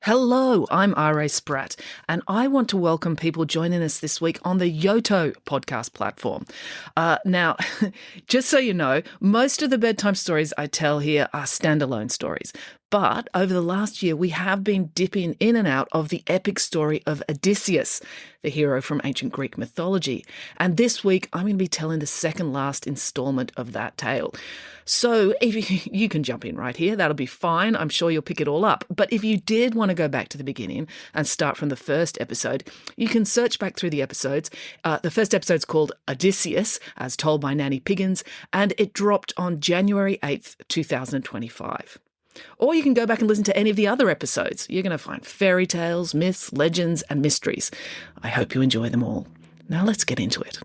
Hello, I'm R.A. Spratt, and I want to welcome people joining us this week on the Yoto podcast platform. Now, just so you know, most of the bedtime stories I tell here are standalone stories. But over the last year, we have been dipping in and out of the epic story of Odysseus, the hero from ancient Greek mythology. And this week, I'm going to be telling the second last installment of that tale. So if you can jump in right here, that'll be fine. I'm sure you'll pick it all up. But if you did want to go back to the beginning and start from the first episode, you can search back through the episodes. The first episode's called Odysseus, as told by Nanny Piggins, and it dropped on January 8th, 2025. Or you can go back and listen to any of the other episodes. You're going to find fairy tales, myths, legends, and mysteries. I hope you enjoy them all. Now let's get into it.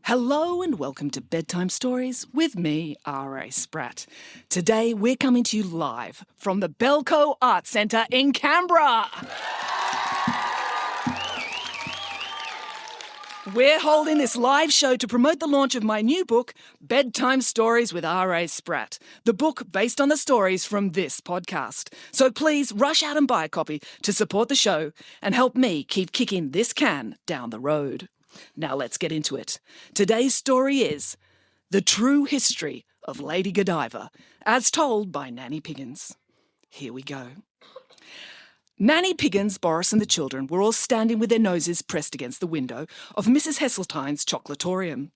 Hello and welcome to Bedtime Stories with me, R.A. Spratt. Today we're coming to you live from the Belco Arts Centre in Canberra. We're holding this live show to promote the launch of my new book, Bedtime Stories with R.A. Spratt, the book based on the stories from this podcast. So please rush out and buy a copy to support the show and help me keep kicking this can down the road. Now let's get into it. Today's story is The True History of Lady Godiva, as told by Nanny Piggins. Here we go. Nanny Piggins, Boris and the children were all standing with their noses pressed against the window of Mrs. Hesseltine's chocolatorium.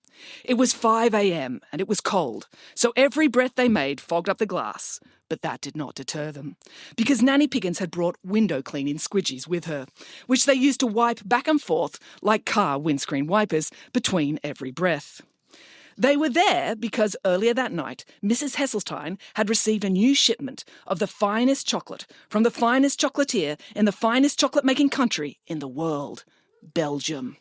It was 5 a.m. and it was cold, so every breath they made fogged up the glass. But that did not deter them, because Nanny Piggins had brought window cleaning squidgies with her, which they used to wipe back and forth like car windscreen wipers between every breath. They were there because earlier that night, Mrs. Hesseltine had received a new shipment of the finest chocolate from the finest chocolatier in the finest chocolate-making country in the world, Belgium.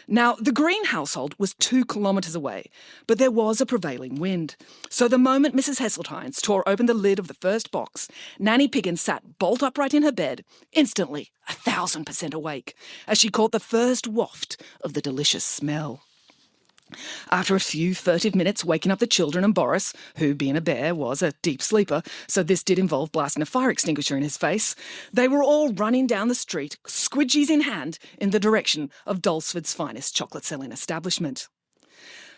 Now, the Green household was 2 kilometres away, but there was a prevailing wind. So the moment Mrs. Hesseltine tore open the lid of the first box, Nanny Piggins sat bolt upright in her bed, instantly 1,000% awake, as she caught the first waft of the delicious smell. After a few furtive minutes waking up the children and Boris, who, being a bear, was a deep sleeper, so this did involve blasting a fire extinguisher in his face, they were all running down the street, squidgies in hand, in the direction of Dulsford's finest chocolate-selling establishment.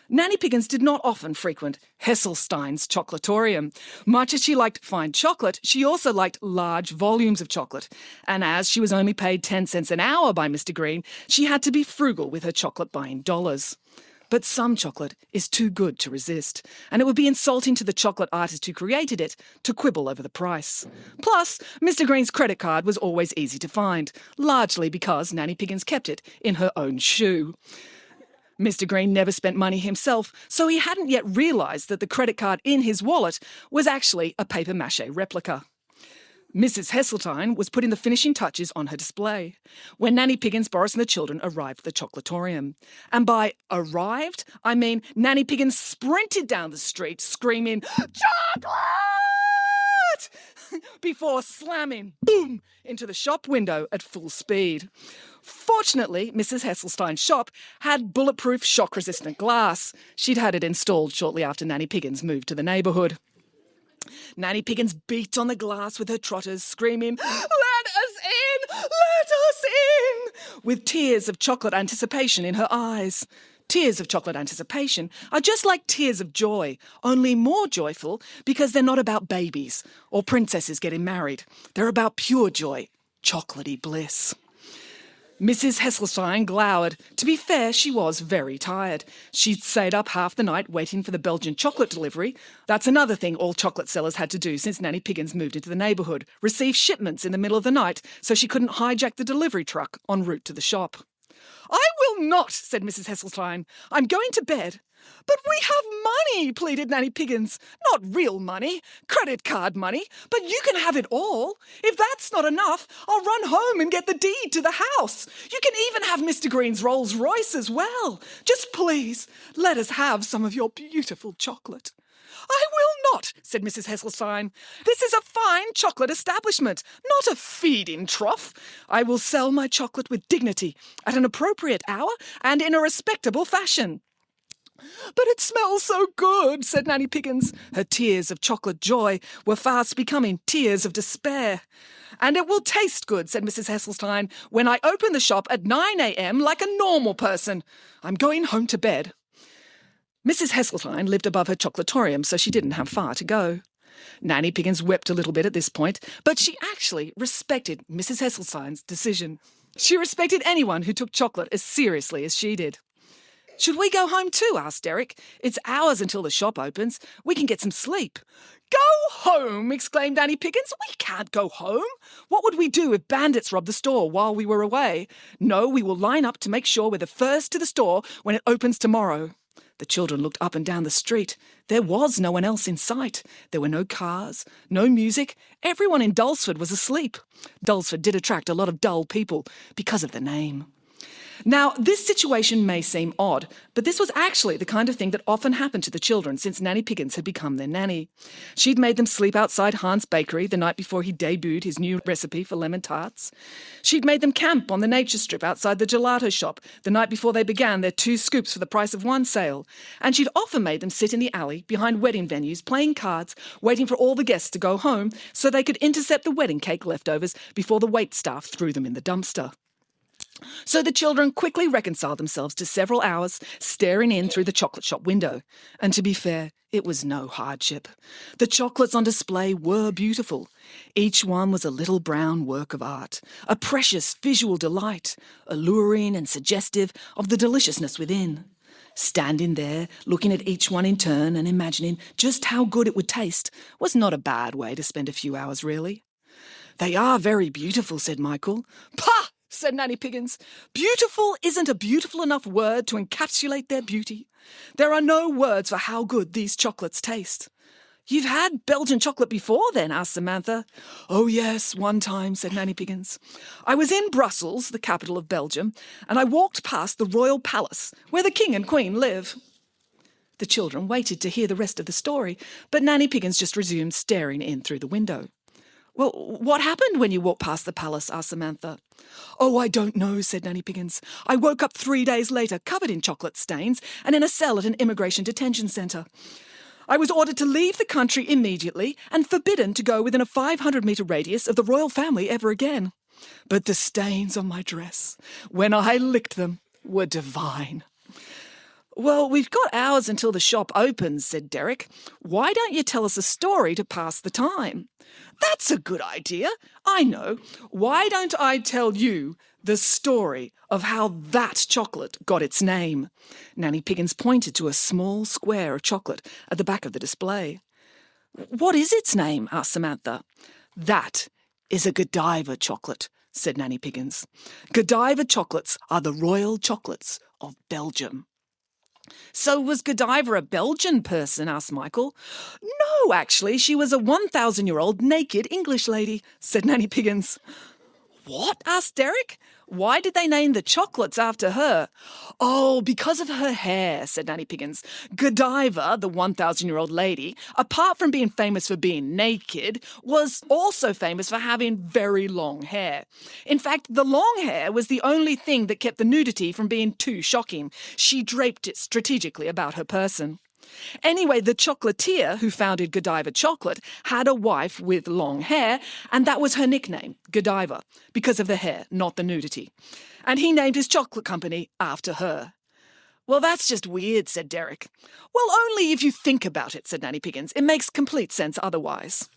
Nanny Piggins did not often frequent Hesselstein's chocolatorium. Much as she liked fine chocolate, she also liked large volumes of chocolate. And as she was only paid 10 cents an hour by Mr. Green, she had to be frugal with her chocolate-buying dollars. But some chocolate is too good to resist, and it would be insulting to the chocolate artist who created it to quibble over the price. Plus, Mr. Green's credit card was always easy to find, largely because Nanny Piggins kept it in her own shoe. Mr. Green never spent money himself, so he hadn't yet realised that the credit card in his wallet was actually a papier-mâché replica. Mrs. Hesseltine was putting the finishing touches on her display when Nanny Piggins, Boris and the children arrived at the chocolatorium. And by arrived, I mean Nanny Piggins sprinted down the street screaming, "Chocolate!" before slamming, boom, into the shop window at full speed. Fortunately, Mrs. Hesselstein's shop had bulletproof shock-resistant glass. She'd had it installed shortly after Nanny Piggins moved to the neighbourhood. Nanny Piggins beat on the glass with her trotters, screaming, "Let us in! Let us in!" with tears of chocolate anticipation in her eyes. Tears of chocolate anticipation are just like tears of joy, only more joyful because they're not about babies or princesses getting married. They're about pure joy, chocolatey bliss. Mrs. Hesselstein glowered. To be fair, she was very tired. She'd stayed up half the night waiting for the Belgian chocolate delivery. That's another thing all chocolate sellers had to do since Nanny Piggins moved into the neighbourhood, receive shipments in the middle of the night so she couldn't hijack the delivery truck en route to the shop. "I will not," said Mrs. Hesseltine. "I'm going to bed." "But we have money," pleaded Nanny Piggins. "Not real money, credit card money, but you can have it all. If that's not enough, I'll run home and get the deed to the house. You can even have Mr. Green's Rolls Royce as well. Just please, let us have some of your beautiful chocolate." "I will not," said Mrs. Hesselstein. "This is a fine chocolate establishment, not a feeding trough. I will sell my chocolate with dignity, at an appropriate hour and in a respectable fashion." But it smells so good, said Nanny Piggins. Her tears of chocolate joy were fast becoming tears of despair. And it will taste good, said Mrs. Heseltine, when I open the shop at 9 a.m. like a normal person. I'm going home to bed. Mrs. Heseltine lived above her chocolatorium, so she didn't have far to go. Nanny Piggins wept a little bit at this point, but she actually respected Mrs. Heseltine's decision. She respected anyone who took chocolate as seriously as she did. Should we go home too? Asked Derek. It's hours until the shop opens. We can get some sleep. Go home! Exclaimed Nanny Piggins. We can't go home. What would we do if bandits robbed the store while we were away? No, we will line up to make sure we're the first to the store when it opens tomorrow. The children looked up and down the street. There was no one else in sight. There were no cars, no music. Everyone in Dulsford was asleep. Dulsford did attract a lot of dull people because of the name. Now, this situation may seem odd, but this was actually the kind of thing that often happened to the children since Nanny Piggins had become their nanny. She'd made them sleep outside Hans' bakery the night before he debuted his new recipe for lemon tarts. She'd made them camp on the nature strip outside the gelato shop the night before they began their 2 scoops for the price of 1 sale. And she'd often made them sit in the alley behind wedding venues playing cards, waiting for all the guests to go home so they could intercept the wedding cake leftovers before the waitstaff threw them in the dumpster. So the children quickly reconciled themselves to several hours staring in through the chocolate shop window. And to be fair, it was no hardship. The chocolates on display were beautiful. Each one was a little brown work of art, a precious visual delight, alluring and suggestive of the deliciousness within. Standing there, looking at each one in turn and imagining just how good it would taste was not a bad way to spend a few hours, really. They are very beautiful, said Michael. Pah! Said Nanny Piggins. Beautiful isn't a beautiful enough word to encapsulate their beauty. There are no words for how good these chocolates taste. You've had Belgian chocolate before then, asked Samantha. Oh yes, one time, said Nanny Piggins. I was in Brussels, the capital of Belgium, and I walked past the royal palace, where the king and queen live. The children waited to hear the rest of the story, but Nanny Piggins just resumed staring in through the window. Well, what happened when you walked past the palace? Asked Samantha. Oh, I don't know, said Nanny Piggins. I woke up 3 days later, covered in chocolate stains, and in a cell at an immigration detention centre. I was ordered to leave the country immediately and forbidden to go within a 500-metre radius of the royal family ever again. But the stains on my dress, when I licked them, were divine. Well, we've got hours until the shop opens, said Derek. Why don't you tell us a story to pass the time? That's a good idea. I know. Why don't I tell you the story of how that chocolate got its name? Nanny Piggins pointed to a small square of chocolate at the back of the display. What is its name? Asked Samantha. That is a Godiva chocolate, said Nanny Piggins. Godiva chocolates are the royal chocolates of Belgium. So was Godiva a Belgian person? Asked Michael. No, actually, she was a 1,000-year-old naked English lady, said Nanny Piggins. What? Asked Derek. Why did they name the chocolates after her? Oh, because of her hair, said Nanny Piggins. Godiva, the 1,000-year-old lady, apart from being famous for being naked, was also famous for having very long hair. In fact, the long hair was the only thing that kept the nudity from being too shocking. She draped it strategically about her person. Anyway, the chocolatier who founded Godiva Chocolate had a wife with long hair, and that was her nickname, Godiva, because of the hair, not the nudity. And he named his chocolate company after her. Well, that's just weird, said Derek. Well, only if you think about it, said Nanny Piggins. It makes complete sense otherwise.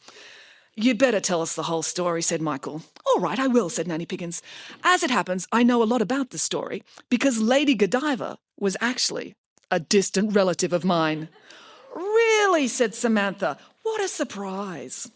You'd better tell us the whole story, said Michael. All right, I will, said Nanny Piggins. As it happens, I know a lot about the story, because Lady Godiva was actually a distant relative of mine. Really, said Samantha. What a surprise.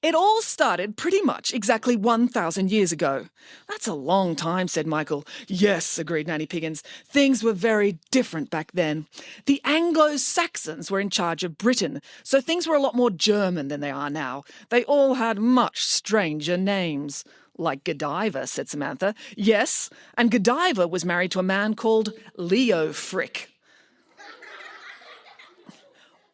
It all started pretty much exactly 1,000 years ago. That's a long time, said Michael. Yes, agreed Nanny Piggins. Things were very different back then. The Anglo-Saxons were in charge of Britain, so things were a lot more German than they are now. They all had much stranger names. Like Godiva, said Samantha. Yes, and Godiva was married to a man called Leo Frick.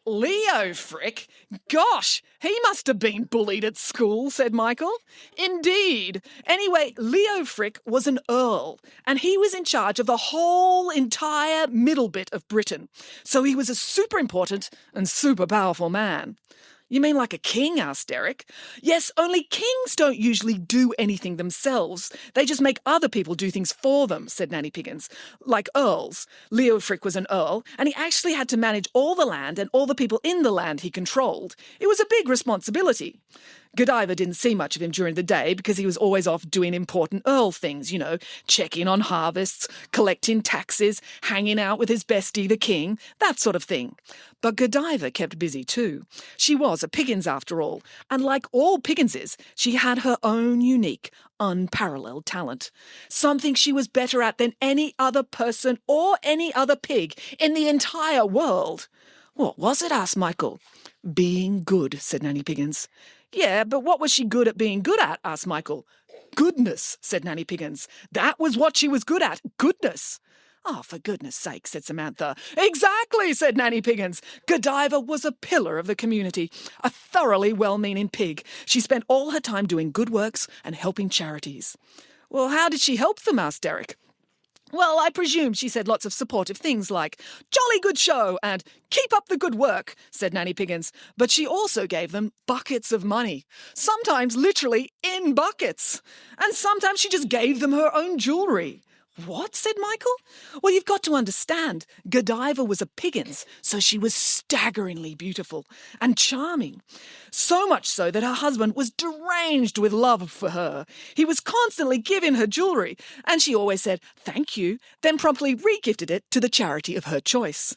Leo Frick? Gosh, he must have been bullied at school, said Michael. Indeed. Anyway, Leo Frick was an earl, and he was in charge of the whole entire middle bit of Britain. So he was a super important and super powerful man. You mean like a king? Asked Derek. Yes, only kings don't usually do anything themselves. They just make other people do things for them, said Nanny Piggins. Like earls. Leo Frick was an earl, and he actually had to manage all the land and all the people in the land he controlled. It was a big responsibility. Godiva didn't see much of him during the day because he was always off doing important earl things, checking on harvests, collecting taxes, hanging out with his bestie, the king, that sort of thing. But Godiva kept busy too. She was a Piggins after all, and like all Pigginses, she had her own unique, unparalleled talent. Something she was better at than any other person or any other pig in the entire world. What was it? Asked Michael. Being good, said Nanny Piggins. Yeah, but what was she good at being good at? Asked Michael. Goodness, said Nanny Piggins. That was what she was good at, goodness. Oh, for goodness sake, said Samantha. Exactly, said Nanny Piggins. Godiva was a pillar of the community, a thoroughly well-meaning pig. She spent all her time doing good works and helping charities. Well, how did she help them? Asked Derek. Well, I presume she said lots of supportive things like, jolly good show and keep up the good work, said Nanny Piggins. But she also gave them buckets of money, sometimes literally in buckets. And sometimes she just gave them her own jewellery. What? Said Michael. Well, you've got to understand, Godiva was a Piggins, so she was staggeringly beautiful and charming. So much so that her husband was deranged with love for her. He was constantly giving her jewellery, and she always said, thank you, then promptly re-gifted it to the charity of her choice.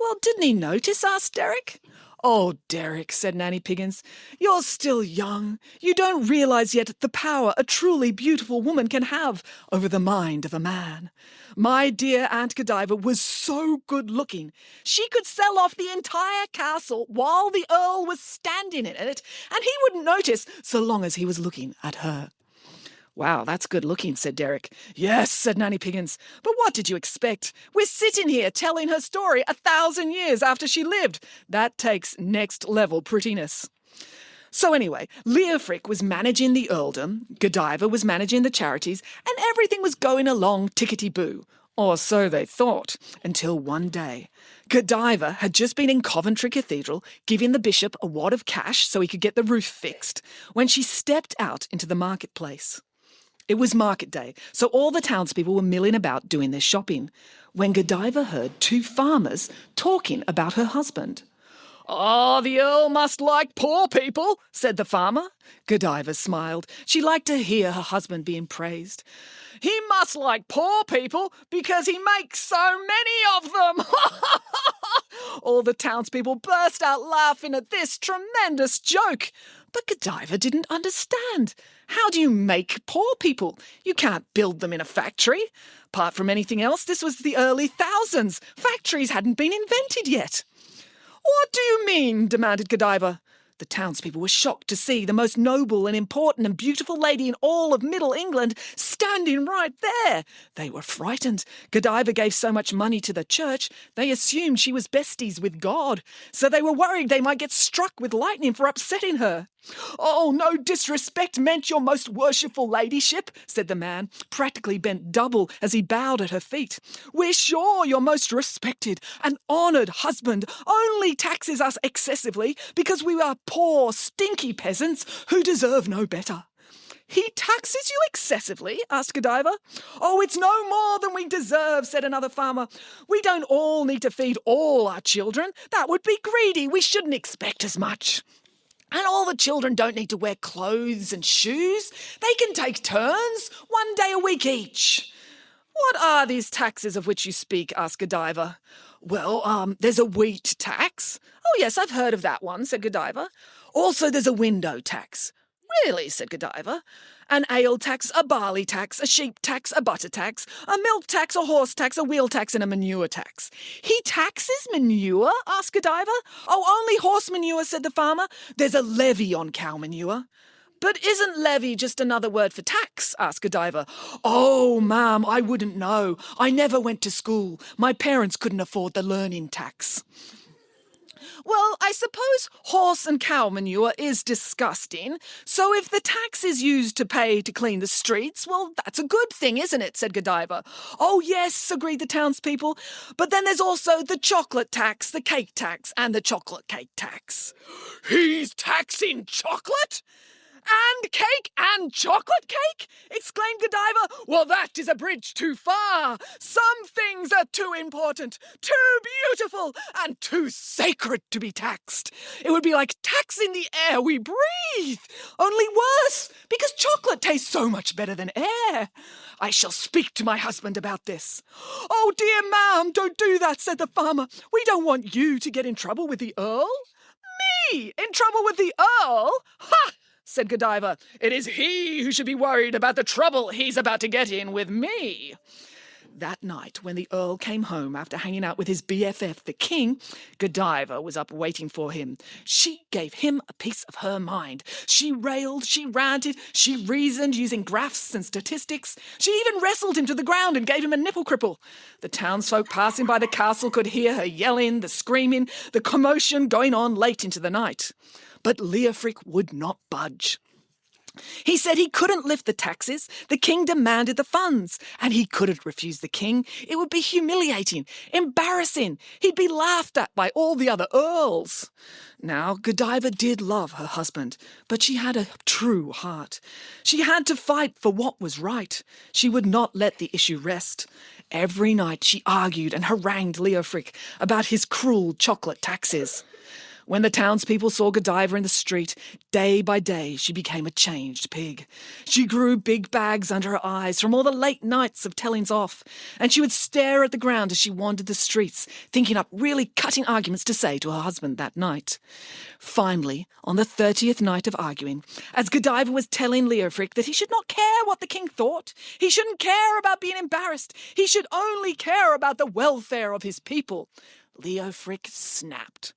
Well, didn't he notice? Asked Derek. Oh, Derek, said Nanny Piggins, you're still young. You don't realise yet the power a truly beautiful woman can have over the mind of a man. My dear Aunt Godiva was so good-looking. She could sell off the entire castle while the Earl was standing in it, and he wouldn't notice so long as he was looking at her. Wow, that's good looking, said Derek. Yes, said Nanny Piggins. But what did you expect? We're sitting here telling her story 1,000 years after she lived. That takes next-level prettiness. So anyway, Leo Frick was managing the earldom, Godiva was managing the charities, and everything was going along tickety-boo. Or so they thought, until one day. Godiva had just been in Coventry Cathedral giving the bishop a wad of cash so he could get the roof fixed, when she stepped out into the marketplace. It was market day, so all the townspeople were milling about doing their shopping, when Godiva heard two farmers talking about her husband. "Ah, the Earl must like poor people," said the farmer. Godiva smiled. She liked to hear her husband being praised. "He must like poor people because he makes so many of them." All the townspeople burst out laughing at this tremendous joke. But Godiva didn't understand. How do you make poor people? You can't build them in a factory. Apart from anything else, this was the early thousands. Factories hadn't been invented yet. "What do you mean?" demanded Godiva. The townspeople were shocked to see the most noble and important and beautiful lady in all of Middle England standing right there. They were frightened. Godiva gave so much money to the church, they assumed she was besties with God. So they were worried they might get struck with lightning for upsetting her. "Oh, no disrespect meant, your most worshipful ladyship," said the man, practically bent double as he bowed at her feet. "We're sure your most respected and honoured husband only taxes us excessively because we are poor, stinky peasants who deserve no better." "He taxes you excessively?" asked Godiva. "Oh, it's no more than we deserve," said another farmer. "We don't all need to feed all our children. That would be greedy. We shouldn't expect as much. And all the children don't need to wear clothes and shoes. They can take turns, 1 day a week each." "What are these taxes of which you speak?" asked Godiva. "Well, there's a wheat tax." "Oh, yes, I've heard of that one," said Godiva. "Also, there's a window tax." "Really?" said Godiva. "An ale tax, a barley tax, a sheep tax, a butter tax, a milk tax, a horse tax, a wheel tax, and a manure tax." "He taxes manure?" asked Godiva. "Oh, only horse manure," said the farmer. "There's a levy on cow manure." "But isn't levy just another word for tax?" asked Godiva. "Oh, ma'am, I wouldn't know. I never went to school. My parents couldn't afford the learning tax." Well, I suppose horse and cow manure is disgusting, so if the tax is used to pay to clean the streets, well, that's a good thing, isn't it? Said Godiva. Oh, yes, agreed the townspeople, but then there's also the chocolate tax, the cake tax, and the chocolate cake tax. He's taxing chocolate? And cake and chocolate cake? Exclaimed Godiva. Well, that is a bridge too far. Some things are too important, too beautiful, and too sacred to be taxed. It would be like taxing the air we breathe, only worse, because chocolate tastes so much better than air. I shall speak to my husband about this. Oh, dear ma'am, don't do that, said the farmer. We don't want you to get in trouble with the Earl. Me? In trouble with the Earl? Ha! Said Godiva. It is he who should be worried about the trouble he's about to get in with me. That night, when the Earl came home after hanging out with his BFF, the King, Godiva was up waiting for him. She gave him a piece of her mind. She railed, she ranted, she reasoned using graphs and statistics. She even wrestled him to the ground and gave him a nipple cripple. The townsfolk passing by the castle could hear her yelling, the screaming, the commotion going on late into the night. But Leofric would not budge. He said he couldn't lift the taxes. The king demanded the funds, and he couldn't refuse the king. It would be humiliating, embarrassing. He'd be laughed at by all the other earls. Now, Godiva did love her husband, but she had a true heart. She had to fight for what was right. She would not let the issue rest. Every night she argued and harangued Leofric about his cruel chocolate taxes. When the townspeople saw Godiva in the street, day by day she became a changed pig. She grew big bags under her eyes from all the late nights of tellings off, and she would stare at the ground as she wandered the streets, thinking up really cutting arguments to say to her husband that night. Finally, on the 30th night of arguing, as Godiva was telling Leofric that he should not care what the king thought, he shouldn't care about being embarrassed, he should only care about the welfare of his people, Leofric snapped.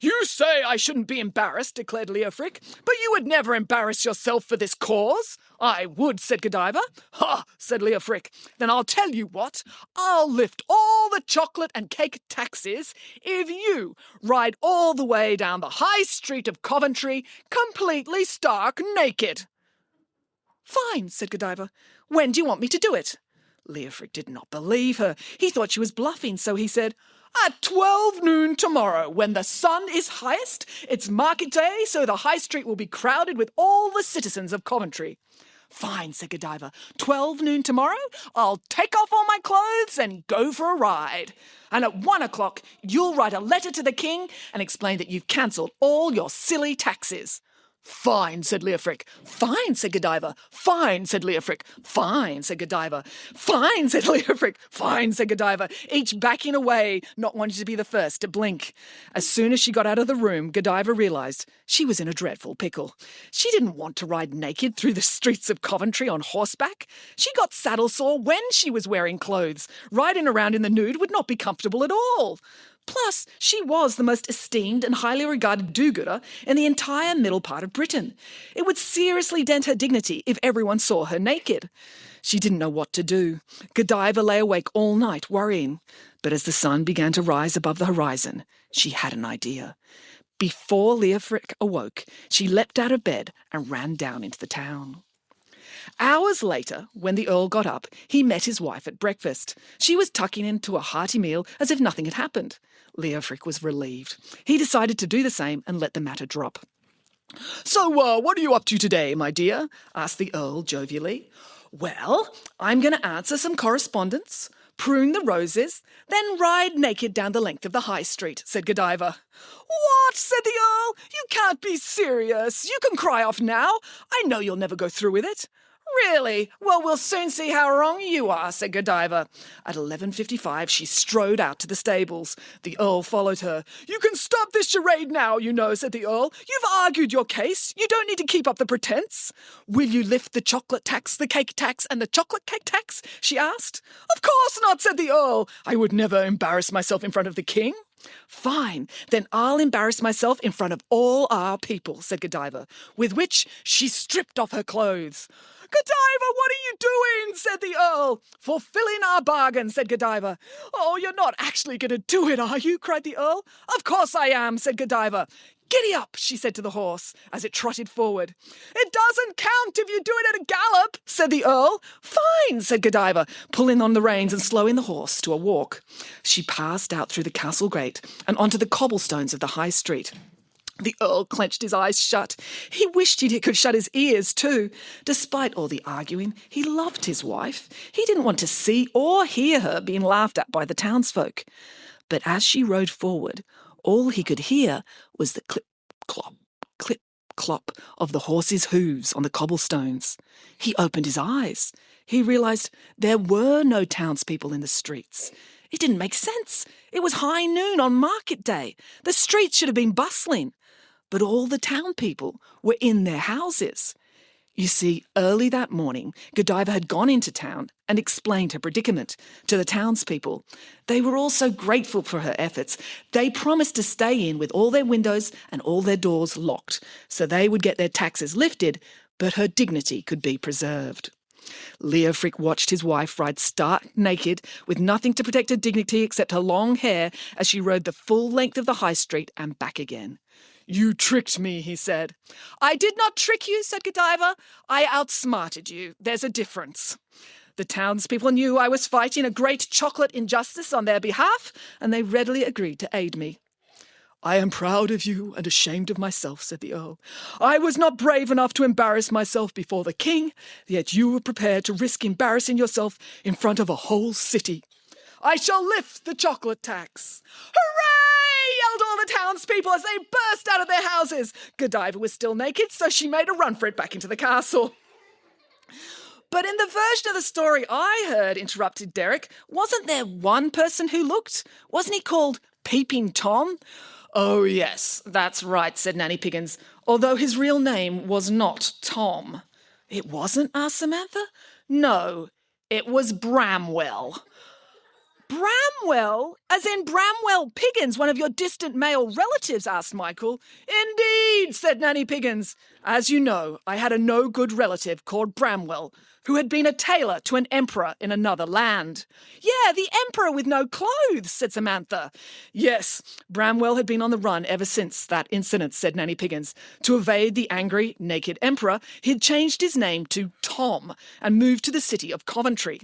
You say I shouldn't be embarrassed, declared Leofric, but you would never embarrass yourself for this cause. I would, said Godiva. Ha, said Leofric. Then I'll tell you what. I'll lift all the chocolate and cake taxes if you ride all the way down the high street of Coventry completely stark naked. Fine, said Godiva. When do you want me to do it? Leofric did not believe her. He thought she was bluffing, so he said, At 12 noon tomorrow, when the sun is highest. It's market day, so the high street will be crowded with all the citizens of Coventry. Fine, said Godiva. 12 noon tomorrow, I'll take off all my clothes and go for a ride. And at 1 o'clock, you'll write a letter to the king and explain that you've cancelled all your silly taxes. Fine, said Leofric. Fine, said Godiva. Fine, said Leofric. Fine, said Godiva. Fine, said Leofric. Fine, said Godiva, each backing away, not wanting to be the first to blink. As soon as she got out of the room, Godiva realised she was in a dreadful pickle. She didn't want to ride naked through the streets of Coventry on horseback. She got saddle sore when she was wearing clothes. Riding around in the nude would not be comfortable at all. Plus, she was the most esteemed and highly regarded do-gooder in the entire middle part of Britain. It would seriously dent her dignity if everyone saw her naked. She didn't know what to do. Godiva lay awake all night worrying. But as the sun began to rise above the horizon, she had an idea. Before Leofric awoke, she leapt out of bed and ran down into the town. Hours later, when the Earl got up, he met his wife at breakfast. She was tucking into a hearty meal as if nothing had happened. Leofric was relieved. He decided to do the same and let the matter drop. So, what are you up to today, my dear? Asked the Earl jovially. Well, I'm going to answer some correspondence, prune the roses, then ride naked down the length of the high street, said Godiva. What? Said the Earl. You can't be serious. You can cry off now. I know you'll never go through with it. Really? Well, we'll soon see how wrong you are, said Godiva. At 11:55, she strode out to the stables. The Earl followed her. You can stop this charade now, you know, said the Earl. You've argued your case. You don't need to keep up the pretense. Will you lift the chocolate tax, the cake tax, and the chocolate cake tax? She asked. Of course not, said the Earl. I would never embarrass myself in front of the king. Fine, then I'll embarrass myself in front of all our people, said Godiva, with which she stripped off her clothes. Godiva, what are you doing? Said the Earl. Fulfilling our bargain, said Godiva. Oh, you're not actually going to do it, are you? Cried the Earl. Of course I am, said Godiva. Giddy up, she said to the horse as it trotted forward. It doesn't count if you do it at a gallop, said the Earl. Fine, said Godiva, pulling on the reins and slowing the horse to a walk. She passed out through the castle gate and onto the cobblestones of the high street. The Earl clenched his eyes shut. He wished he could shut his ears too. Despite all the arguing, he loved his wife. He didn't want to see or hear her being laughed at by the townsfolk. But as she rode forward, all he could hear was the clip-clop of the horse's hooves on the cobblestones. He opened his eyes. He realised there were no townspeople in the streets. It didn't make sense. It was high noon on market day. The streets should have been bustling. But all the town people were in their houses. You see, early that morning, Godiva had gone into town and explained her predicament to the townspeople. They were all so grateful for her efforts. They promised to stay in with all their windows and all their doors locked, so they would get their taxes lifted, but her dignity could be preserved. Leofric watched his wife ride stark naked, with nothing to protect her dignity except her long hair, as she rode the full length of the high street and back again. You tricked me, he said. I did not trick you, said Godiva. I outsmarted you. There's a difference. The townspeople knew I was fighting a great chocolate injustice on their behalf, and they readily agreed to aid me. I am proud of you and ashamed of myself, said the Earl. I was not brave enough to embarrass myself before the king, yet you were prepared to risk embarrassing yourself in front of a whole city. I shall lift the chocolate tax. Hooray! Yelled all the townspeople as they burst out of their houses. Godiva was still naked, so she made a run for it back into the castle. But in the version of the story I heard, interrupted Derek, wasn't there one person who looked? Wasn't he called Peeping Tom? Oh, yes, that's right, said Nanny Piggins, although his real name was not Tom. It wasn't? Asked Samantha. No, it was Bramwell. Bramwell? As in Bramwell Piggins, one of your distant male relatives, asked Michael. Indeed, said Nanny Piggins. As you know, I had a no-good relative called Bramwell, who had been a tailor to an emperor in another land. Yeah, the emperor with no clothes, said Samantha. Yes, Bramwell had been on the run ever since that incident, said Nanny Piggins. To evade the angry, naked emperor, he had changed his name to Tom and moved to the city of Coventry.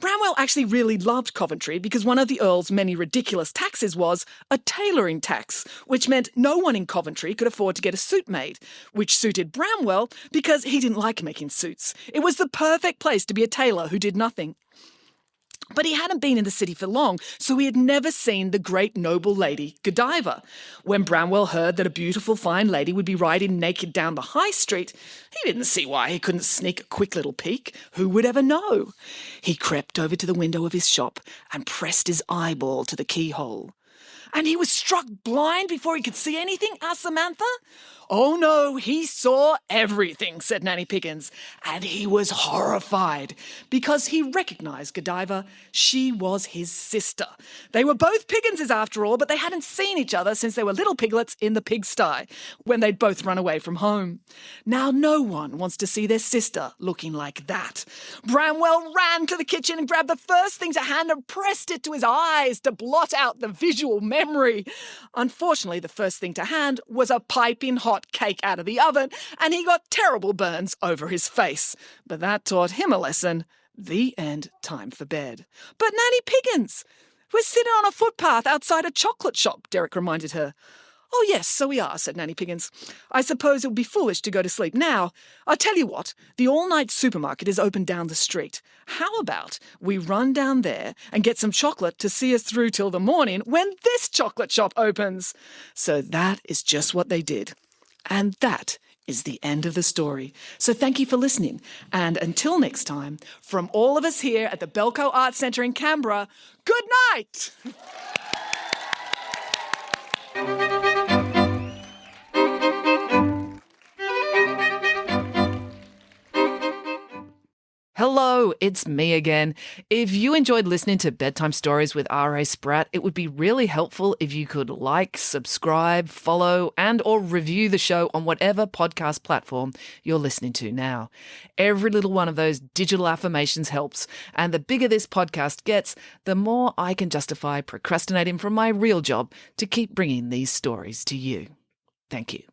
Bramwell actually really loved Coventry because one of the Earl's many ridiculous taxes was a tailoring tax, which meant no one in Coventry could afford to get a suit made, which suited Bramwell because he didn't like making suits. It was the perfect place to be a tailor who did nothing. But he hadn't been in the city for long, so he had never seen the great noble lady Godiva. When Bramwell heard that a beautiful fine lady would be riding naked down the high street, he didn't see why he couldn't sneak a quick little peek. Who would ever know? He crept over to the window of his shop and pressed his eyeball to the keyhole. And he was struck blind before he could see anything? Asked Samantha. Oh no, he saw everything, said Nanny Piggins, and he was horrified because he recognised Godiva. She was his sister. They were both Pigginses after all, but they hadn't seen each other since they were little piglets in the pigsty, when they'd both run away from home. Now no one wants to see their sister looking like that. Bramwell ran to the kitchen and grabbed the first thing to hand and pressed it to his eyes to blot out the visual memory. Unfortunately, the first thing to hand was a piping hot cake out of the oven, and he got terrible burns over his face. But that taught him a lesson. The end. Time for bed. But Nanny Piggins, we're sitting on a footpath outside a chocolate shop, Derek reminded her. Oh yes, so we are, said Nanny Piggins. I suppose it would be foolish to go to sleep now. I'll tell you what, the all-night supermarket is open down the street. How about we run down there and get some chocolate to see us through till the morning when this chocolate shop opens? So that is just what they did. And that is the end of the story. So thank you for listening. And until next time, from all of us here at the Belco Arts Centre in Canberra, good night! Hello. Hello, it's me again. If you enjoyed listening to Bedtime Stories with R.A. Spratt, it would be really helpful if you could like, subscribe, follow, and or review the show on whatever podcast platform you're listening to now. Every little one of those digital affirmations helps, and the bigger this podcast gets, the more I can justify procrastinating from my real job to keep bringing these stories to you. Thank you.